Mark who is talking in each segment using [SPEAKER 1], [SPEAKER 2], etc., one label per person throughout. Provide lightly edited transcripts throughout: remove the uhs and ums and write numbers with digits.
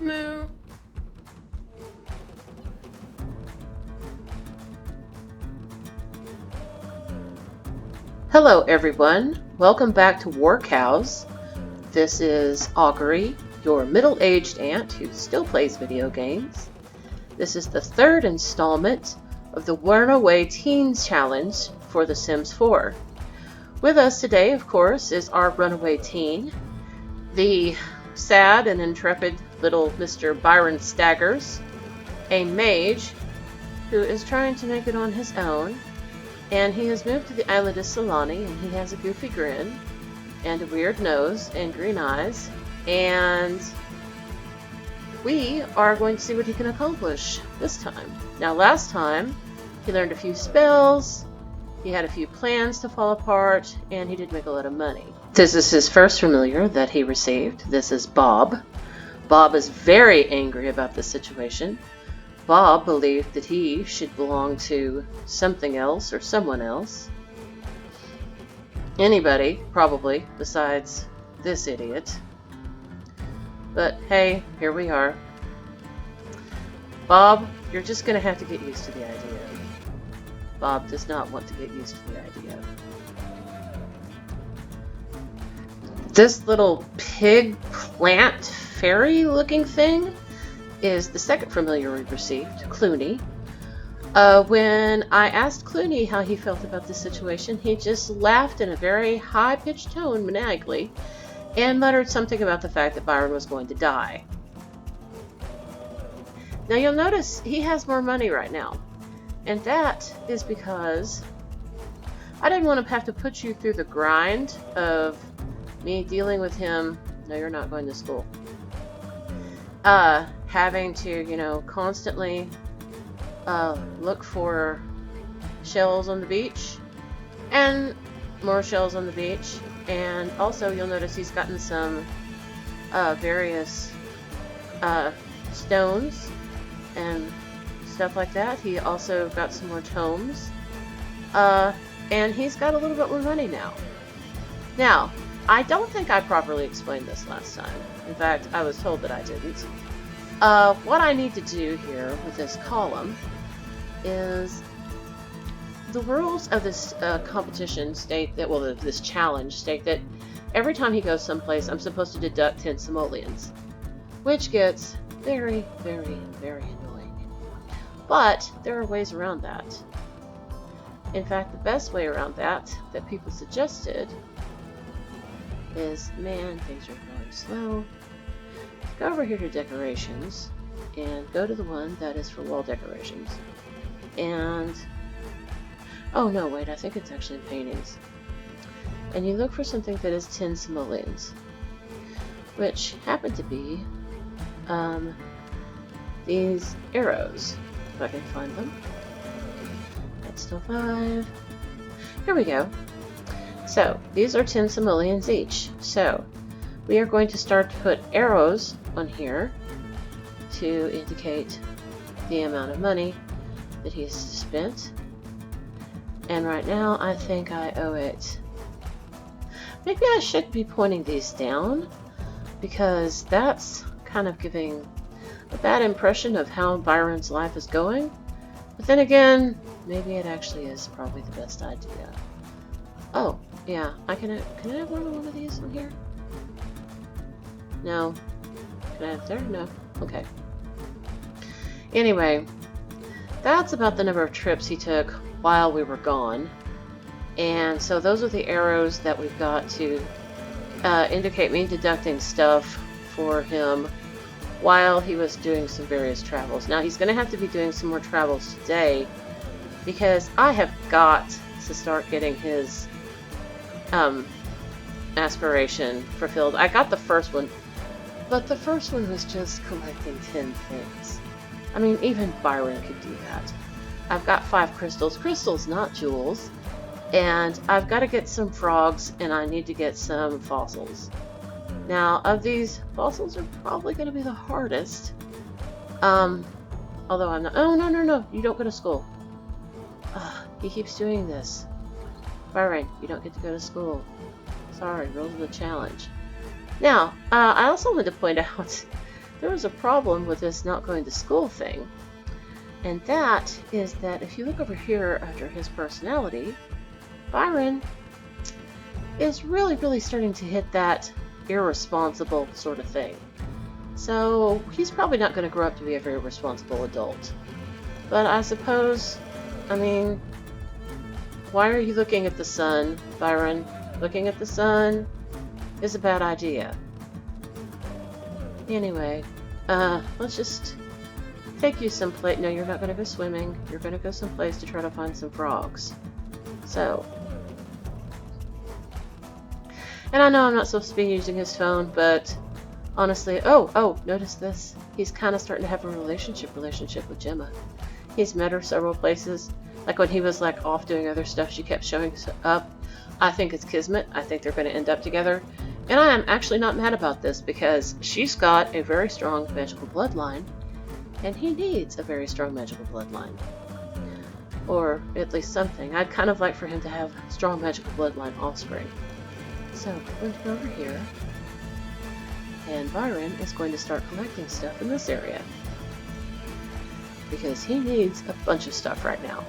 [SPEAKER 1] Moo. Hello everyone, welcome back to War Cows. This is Augury, your middle-aged aunt who still plays video games. This is the third installment of the Runaway Teens Challenge for The Sims 4. With us today, of course, is our runaway teen, the sad and intrepid little Mr. Byron Staggers, a mage who is trying to make it on his own. And he has moved to the island of Solani, and he has a goofy grin, and a weird nose, and green eyes, and we are going to see what he can accomplish this time. Now, last time, he learned a few spells, he had a few plans to fall apart, and he did make a lot of money. This is his first familiar that he received. This is Bob. Bob is very angry about this situation. Bob believed that he should belong to something else or someone else. Anybody, probably, besides this idiot. But hey, here we are. Bob, you're just going to have to get used to the idea. Bob does not want to get used to the idea. This little pig plant fairy looking thing is the second familiar we received, Clooney. When I asked Clooney how he felt about this situation, he just laughed in a very high-pitched tone, maniacally, and muttered something about the fact that Byron was going to die. Now you'll notice he has more money right now, and that is because I didn't want to have to put you through the grind of me dealing with him. No, you're not going to school. Having to, constantly look for shells on the beach and more shells on the beach. And also you'll notice he's gotten some various stones and stuff like that. He also got some more tomes. And he's got a little bit more money now. Now, I don't think I properly explained this last time. In fact, I was told that I didn't. What I need to do here with this column is the rules of this competition state that, well, this challenge state that every time he goes someplace, I'm supposed to deduct 10 Samolians, which gets very, very, very annoying. But there are ways around that. In fact, the best way around that people suggested is, man, things are going slow. Go over here to decorations and go to the one that is for wall decorations. And oh no, wait, I think it's actually in paintings. And you look for something that is 10 Samolians, which happen to be these arrows. If I can find them. That's still 5. Here we go. So these are 10 Samolians each. So we are going to start to put arrows on here to indicate the amount of money that he's spent. And right now I think I owe it. Maybe I should be pointing these down, because that's kind of giving a bad impression of how Byron's life is going. But then again, maybe it actually is probably the best idea. Oh, yeah, can I have one of these on here? No. Can I have there? No. Okay. Anyway, that's about the number of trips he took while we were gone. And so those are the arrows that we've got to indicate me deducting stuff for him while he was doing some various travels. Now he's going to have to be doing some more travels today, because I have got to start getting his aspiration fulfilled. I got the first one, but the first one was just collecting 10 things. I mean, even Byron could do that. I've got 5 crystals. Crystals, not jewels. And I've got to get some frogs, and I need to get some fossils. Now, of these, fossils are probably going to be the hardest. Although I'm not... Oh, no. You don't go to school. He keeps doing this. Byron, you don't get to go to school. Sorry, rules of the challenge. Now, I also wanted to point out there was a problem with this not going to school thing. And that is that if you look over here under his personality, Byron is really starting to hit that irresponsible sort of thing. So he's probably not going to grow up to be a very responsible adult. But I suppose, I mean, why are you looking at the sun, Byron? Looking at the sun is a bad idea. Anyway, let's just take you someplace. No, you're not going to go swimming. You're going to go someplace to try to find some frogs. So, and I know I'm not supposed to be using his phone, but honestly, oh, notice this. He's kind of starting to have a relationship with Gemma. He's met her several places. Like when he was like off doing other stuff, she kept showing up. I think it's kismet. I think they're going to end up together. And I am actually not mad about this because she's got a very strong magical bloodline, and he needs a very strong magical bloodline. Or at least something. I'd kind of like for him to have strong magical bloodline offspring. So we're going to go over here, and Byron is going to start collecting stuff in this area because he needs a bunch of stuff right now.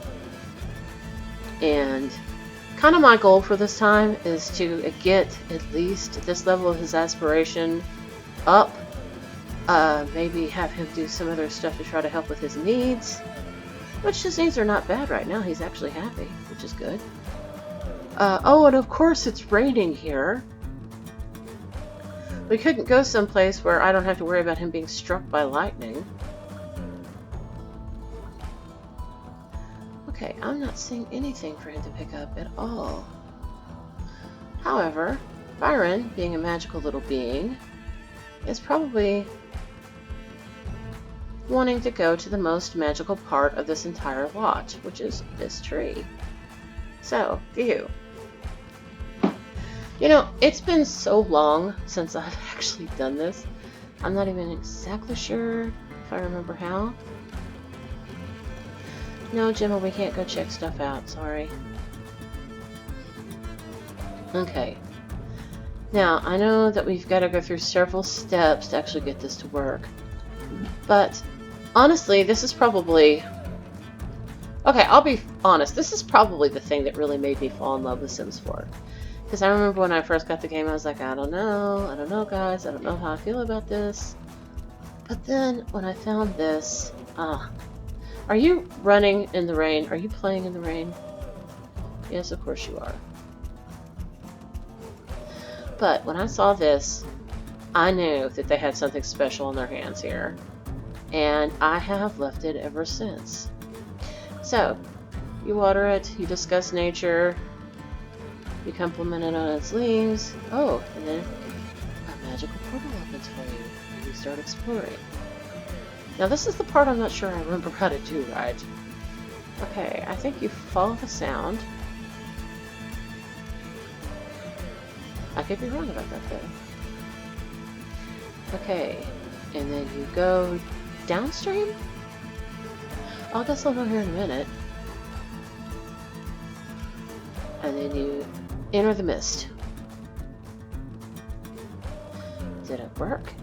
[SPEAKER 1] And kind of my goal for this time is to get at least this level of his aspiration up. Maybe have him do some other stuff to try to help with his needs, which his needs are not bad right now. He's actually happy, which is good. Oh, and of course it's raining here. We couldn't go someplace where I don't have to worry about him being struck by lightning. Okay, I'm not seeing anything for him to pick up at all. However, Byron, being a magical little being, is probably wanting to go to the most magical part of this entire lot, which is this tree. So, phew. You know, it's been so long since I've actually done this. I'm not even exactly sure if I remember how. No, Gemma, we can't go check stuff out. Sorry. Okay. Now, I know that we've got to go through several steps to actually get this to work. But, honestly, this is probably... Okay, I'll be honest. This is probably the thing that really made me fall in love with Sims 4. Because I remember when I first got the game, I was like, I don't know, guys. I don't know how I feel about this. But then, when I found this... Are you running in the rain? Are you playing in the rain? Yes, of course you are. But when I saw this, I knew that they had something special on their hands here. And I have left it ever since. So, you water it, you discuss nature, you compliment it on its leaves. Oh, and then a magical portal opens for you, and you start exploring. Now this is the part I'm not sure I remember how to do right. Okay, I think you follow the sound. I could be wrong about that though. Okay, and then you go downstream? I guess I'll go here in a minute. And then you enter the mist. Did it work?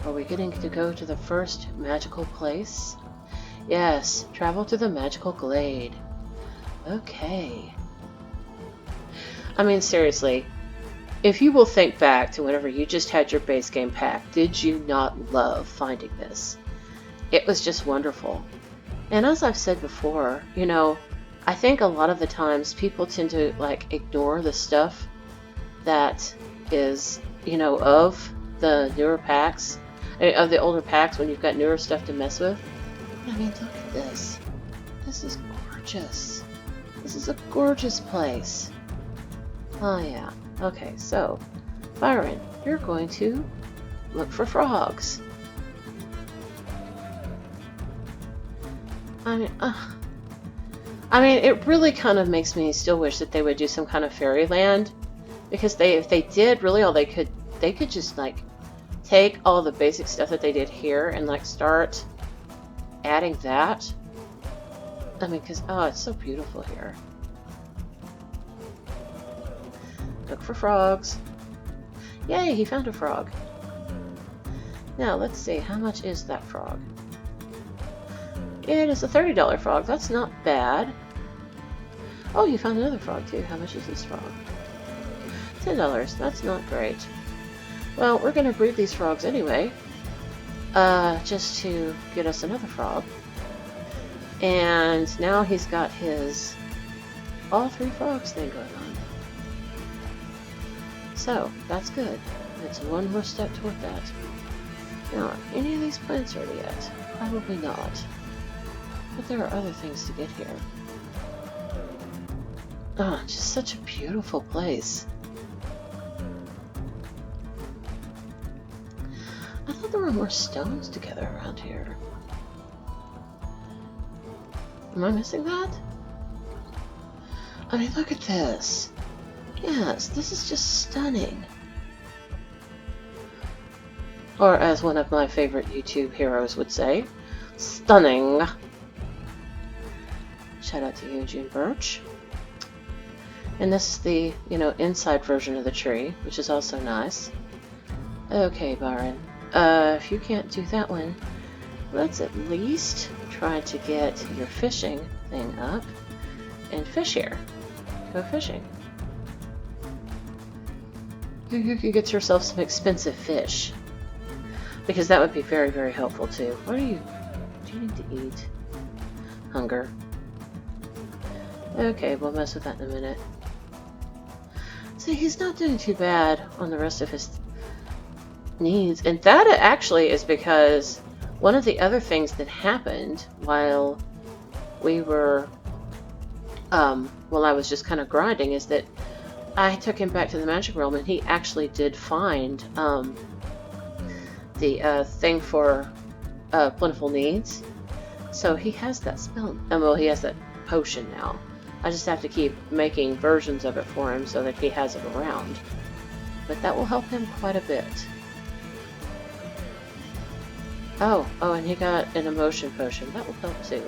[SPEAKER 1] Are we getting to go to the first magical place? Yes, travel to the magical glade. Okay. I mean, seriously, if you will think back to whenever you just had your base game pack, did you not love finding this? It was just wonderful. And as I've said before, you know, I think a lot of the times people tend to, like, ignore the stuff that is, you know, of the newer packs. Of the older packs when you've got newer stuff to mess with. I mean, look at this. This is gorgeous. This is a gorgeous place. Oh, yeah. Okay, so, Byron, you're going to look for frogs. I mean, it really kind of makes me still wish that they would do some kind of fairyland. Because if they did, really all they could just, like, take all the basic stuff that they did here and like start adding that. I mean, because, oh, it's so beautiful here. Look for frogs. Yay, he found a frog. Now, let's see. How much is that frog? It is a $30 frog. That's not bad. Oh, you found another frog, too. How much is this frog? $10. That's not great. Well, we're going to breed these frogs anyway. Just to get us another frog. And now he's got his all 3 frogs thing going on. So, that's good. It's one more step toward that. Now, are any of these plants ready yet? Probably not. But there are other things to get here. Oh, just such a beautiful place. I thought there were more stones together around here. Am I missing that? I mean, look at this. Yes, this is just stunning. Or as one of my favorite YouTube heroes would say, stunning. Shout out to Eugene Birch. And this is the, inside version of the tree, which is also nice. Okay, Byron. If you can't do that one, let's at least try to get your fishing thing up and fish here. Go fishing. You could get yourself some expensive fish. Because that would be very, very helpful too. What do you need to eat? Hunger. Okay, we'll mess with that in a minute. See, he's not doing too bad on the rest of his needs. And that actually is because one of the other things that happened while we were, while I was just kind of grinding is that I took him back to the magic realm and he actually did find, the thing for plentiful needs. So he has that spell. Well, he has that potion now. I just have to keep making versions of it for him so that he has it around. But that will help him quite a bit. Oh, and he got an emotion potion. That will help too.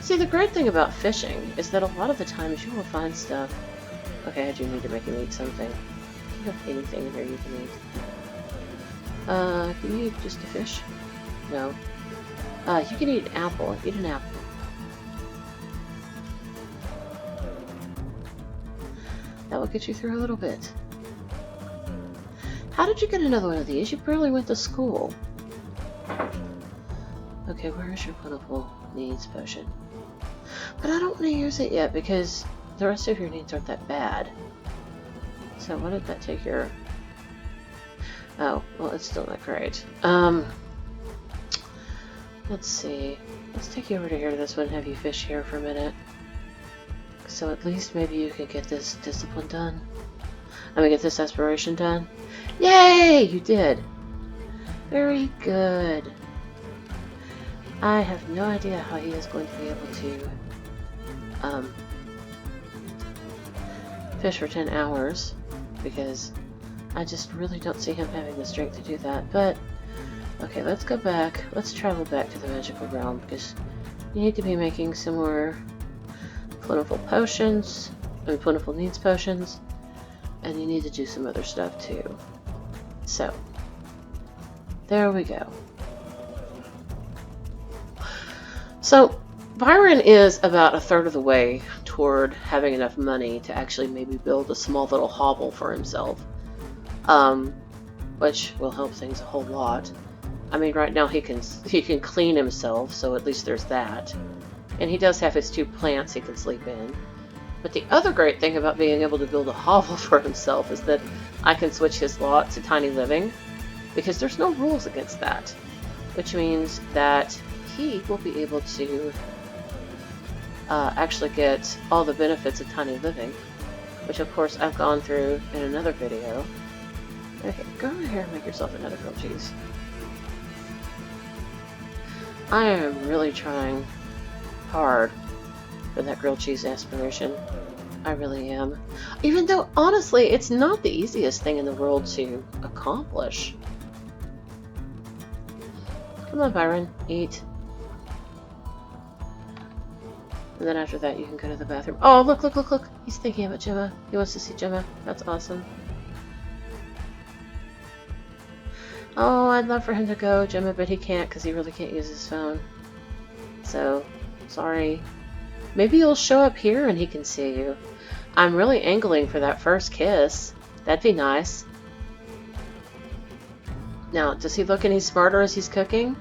[SPEAKER 1] See, the great thing about fishing is that a lot of the times you will find stuff. Okay, I do need to make him eat something. Do you have anything in here you can eat? Can you eat just a fish? No. You can eat an apple. Eat an apple. That will get you through a little bit. How did you get another one of these? You barely went to school. Okay, where is your plentiful needs potion? But I don't want to use it yet because the rest of your needs aren't that bad. So what did that take your... Oh, well, it's still not great. Let's see. Let's take you over to here to this one and have you fish here for a minute. So at least maybe you can get this discipline done. I mean, get this aspiration done. Yay! You did. Very good. I have no idea how he is going to be able to fish for 10 hours because I just really don't see him having the strength to do that. But okay, let's go back. Let's travel back to the magical realm because you need to be making some more plentiful potions, plentiful needs potions, and you need to do some other stuff too. So, there we go. So, Byron is about a third of the way toward having enough money to actually maybe build a small little hovel for himself, which will help things a whole lot. I mean, right now he can clean himself, so at least there's that. And he does have his 2 plants he can sleep in. But the other great thing about being able to build a hovel for himself is that I can switch his lot to tiny living, because there's no rules against that. Which means that he will be able to actually get all the benefits of tiny living, which of course I've gone through in another video. Okay, go over here and make yourself another grilled cheese. I am really trying hard for that grilled cheese aspiration. I really am. Even though, honestly, it's not the easiest thing in the world to accomplish. Come on, Byron. Eat. And then after that, you can go to the bathroom. Oh, look, look, look, look. He's thinking about Gemma. He wants to see Gemma. That's awesome. Oh, I'd love for him to go, Gemma, but he can't because he really can't use his phone. So, sorry. Maybe you'll show up here and he can see you. I'm really angling for that first kiss. That'd be nice. Now, does he look any smarter as he's cooking?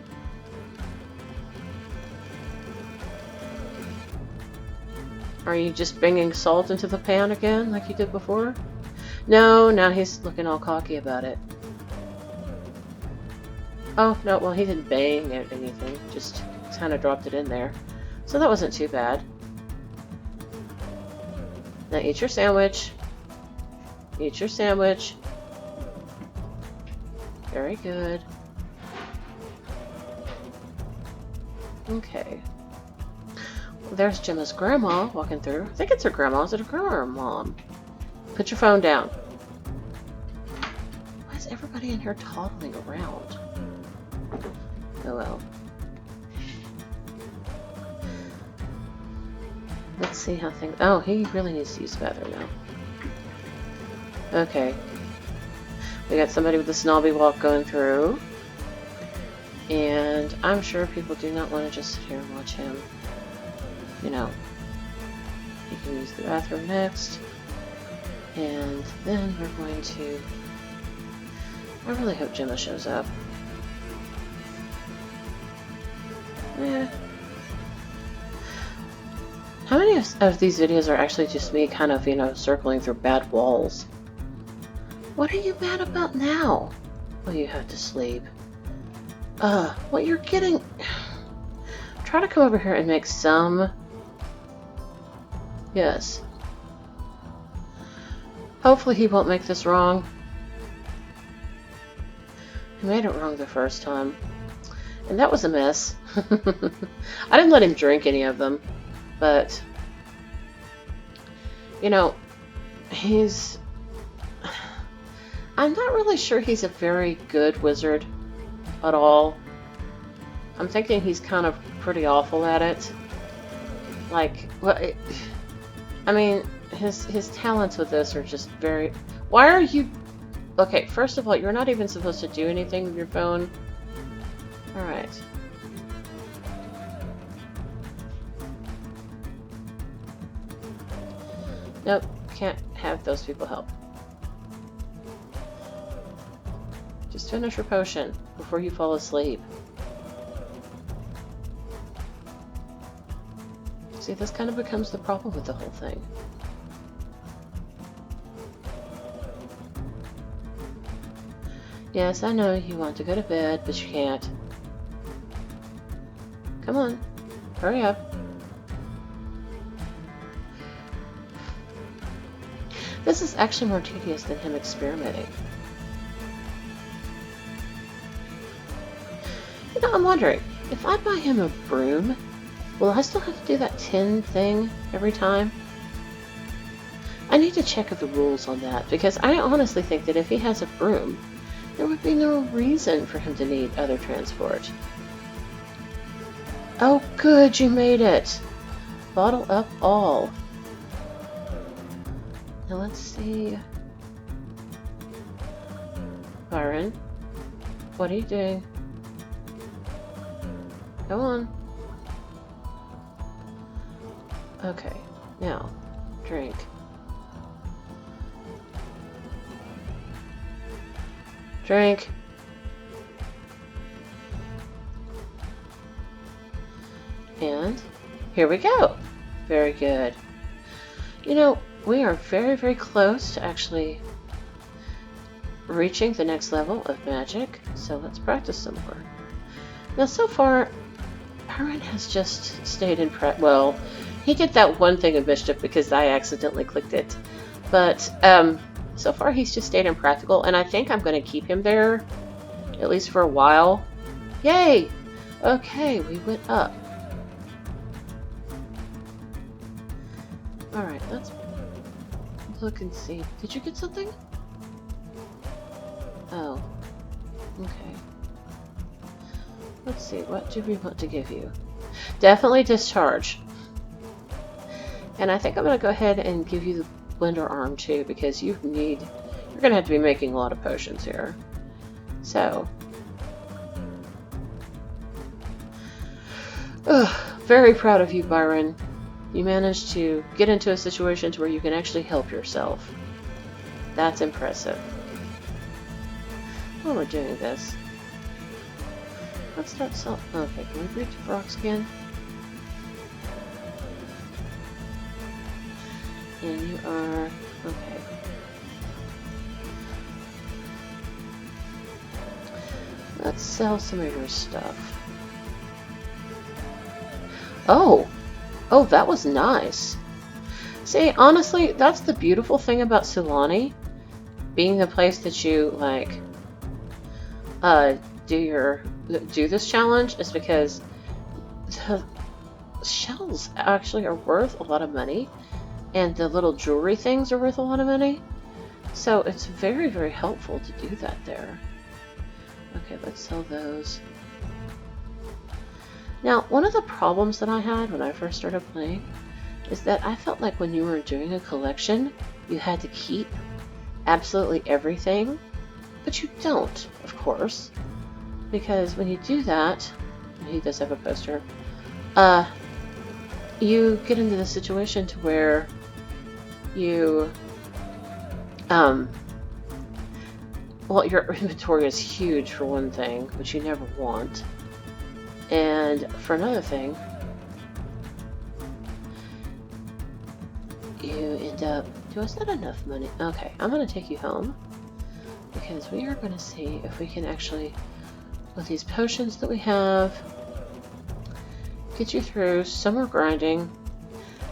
[SPEAKER 1] Are you just bringing salt into the pan again like you did before? No, now he's looking all cocky about it. Oh, no, well, he didn't bang at anything. Just kind of dropped it in there. So that wasn't too bad. Now eat your sandwich. Eat your sandwich. Very good. Okay. Well, there's Gemma's grandma walking through. I think it's her grandma. Is it her grandma or her mom? Put your phone down. Why is everybody in here toddling around? Oh well. Let's see how things... Oh, he really needs to use the bathroom now. Okay. We got somebody with a snobby walk going through. And I'm sure people do not want to just sit here and watch him. You know. He can use the bathroom next. And then we're going to... I really hope Gemma shows up. Yeah. How many of these videos are actually just me kind of, you know, circling through bad walls? What are you mad about now? Well, you have to sleep. What you're getting... Try to come over here and make some... Yes. Hopefully he won't make this wrong. He made it wrong the first time. And that was a mess. I didn't let him drink any of them. But, you know, he's... I'm not really sure he's a very good wizard at all. I'm thinking he's kind of pretty awful at it. Like, well, I mean, his talents with this are just very... Why are you... Okay, first of all, you're not even supposed to do anything with your phone. Alright. Nope, can't have those people help. Just finish your potion before you fall asleep. See, this kind of becomes the problem with the whole thing. Yes, I know you want to go to bed, but you can't. Come on, hurry up. This is actually more tedious than him experimenting. You know, I'm wondering, if I buy him a broom, will I still have to do that tin thing every time? I need to check the rules on that, because I honestly think that if he has a broom, there would be no reason for him to need other transport. Oh good, you made it! Bottle up all. Now let's see. Byron, what are you doing? Come on. Okay, now, drink. Drink. And here we go. Very good. You know, we are very, very close to actually reaching the next level of magic, so let's practice some more. Now, so far, Byron has just stayed in well, he did that one thing of mischief because I accidentally clicked it, but so far he's just stayed impractical, and I think I'm going to keep him there, at least for a while. Yay! Okay, we went up. Alright, let's look and see. Did you get something? Oh. Okay. Let's see, what do we want to give you? Definitely discharge. And I think I'm going to go ahead and give you the blender arm too, because you're going to have to be making a lot of potions here. So, Ugh, very proud of you, Byron. You managed to get into a situation to where you can actually help yourself. That's impressive. While we're doing this, let's start selling. Okay, can we breed the rocks again? And you are okay. Let's sell some of your stuff. Oh! Oh, that was nice. See, honestly, that's the beautiful thing about Sulani being the place that you, like, do this challenge, is because the shells actually are worth a lot of money, and the little jewelry things are worth a lot of money. So it's very, very helpful to do that there. Okay, let's sell those. Now, one of the problems that I had when I first started playing is that I felt like when you were doing a collection, you had to keep absolutely everything, but you don't, of course, because when you do that, he does have a poster, you get into the situation to where you, well, your inventory is huge for one thing, which you never want. And for another thing, you end up... is that enough money? Okay, I'm going to take you home, because we are going to see if we can actually, with these potions that we have, get you through some more grinding,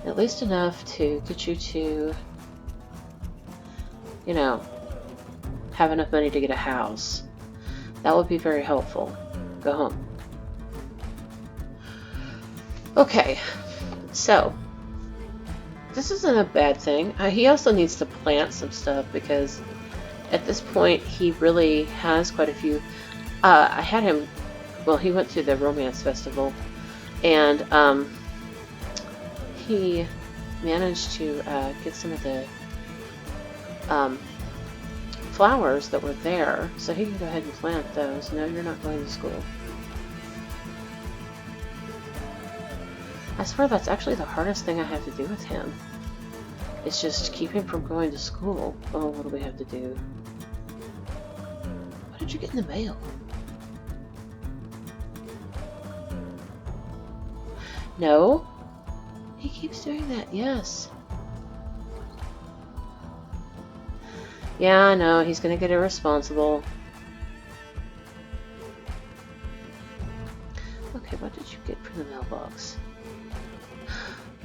[SPEAKER 1] at least enough to get you to, you know, have enough money to get a house. That would be very helpful. Go home. Okay, so this isn't a bad thing. He also needs to plant some stuff, because at this point he really has quite a few. I had him, well, he went to the romance festival, and he managed to get some of the flowers that were there, so he can go ahead and plant those. No, you're not going to school. I swear that's actually the hardest thing I have to do with him. It's just keep him from going to school. Oh, what do we have to do? What did you get in the mail? No? He keeps doing that, yes. Yeah, I know, he's gonna get irresponsible. Okay, what did you get from the mailbox?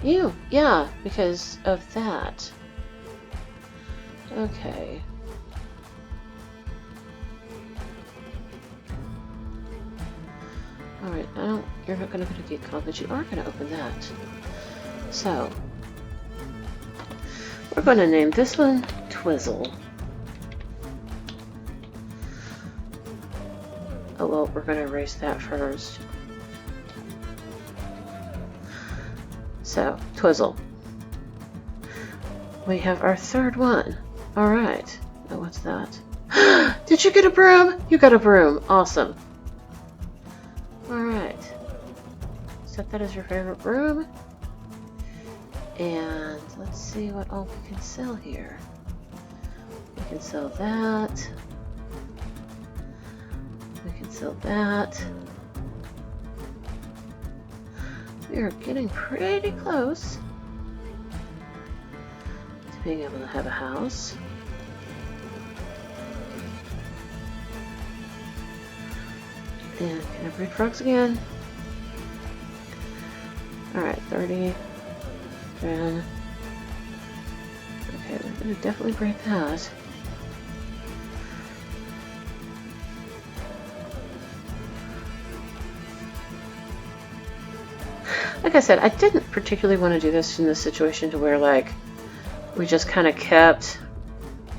[SPEAKER 1] Ew, yeah, because of that. Okay. Alright, you're not gonna go to Gate Con, but you are gonna open that. So, we're gonna name this one Twizzle. Oh well, we're gonna erase that first. So, Twizzle. We have our third one. Alright. Oh, what's that? Did you get a broom? You got a broom. Awesome. Alright. Set that as your favorite broom. And let's see what all we can sell here. We can sell that. We can sell that. We are getting pretty close to being able to have a house. And can I breed frogs again? Alright, 30. 10. Okay, we're going to definitely breed that. Like I said, I didn't particularly want to do this in this situation to where, like, we just kind of kept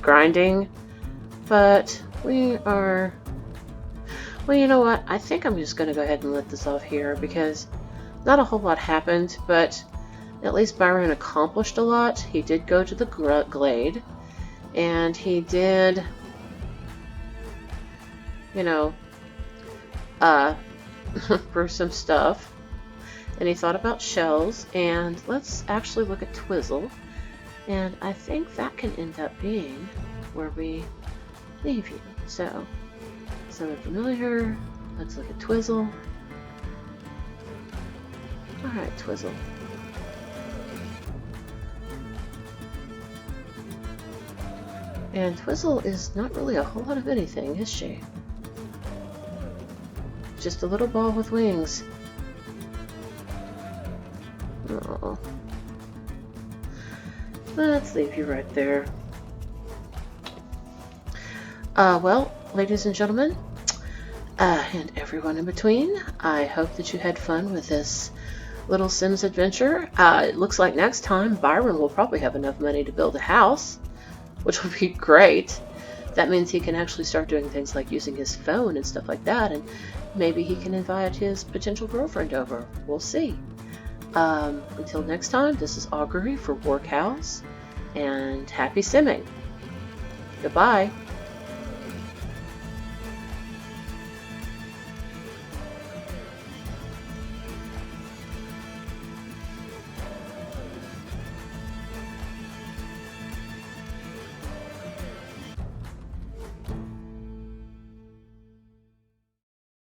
[SPEAKER 1] grinding, but we are... Well, you know what? I think I'm just going to go ahead and let this off here, because not a whole lot happened, but at least Byron accomplished a lot. He did go to the glade, and he did, you know, brew some stuff. and he thought about shells, and let's actually look at Twizzle. And I think that can end up being where we leave you. So, something familiar. Let's look at Twizzle. Alright, Twizzle. And Twizzle is not really a whole lot of anything, is she? Just a little ball with wings. Oh. Let's leave you right there. Well, ladies and gentlemen, and everyone in between, I hope that you had fun with this little Sims adventure. It looks like next time Byron will probably have enough money to build a house, which would be great. That means he can actually start doing things like using his phone and stuff like that, and maybe he can invite his potential girlfriend over. We'll see. Until next time, this is Augury for War Cows, and happy simming. Goodbye.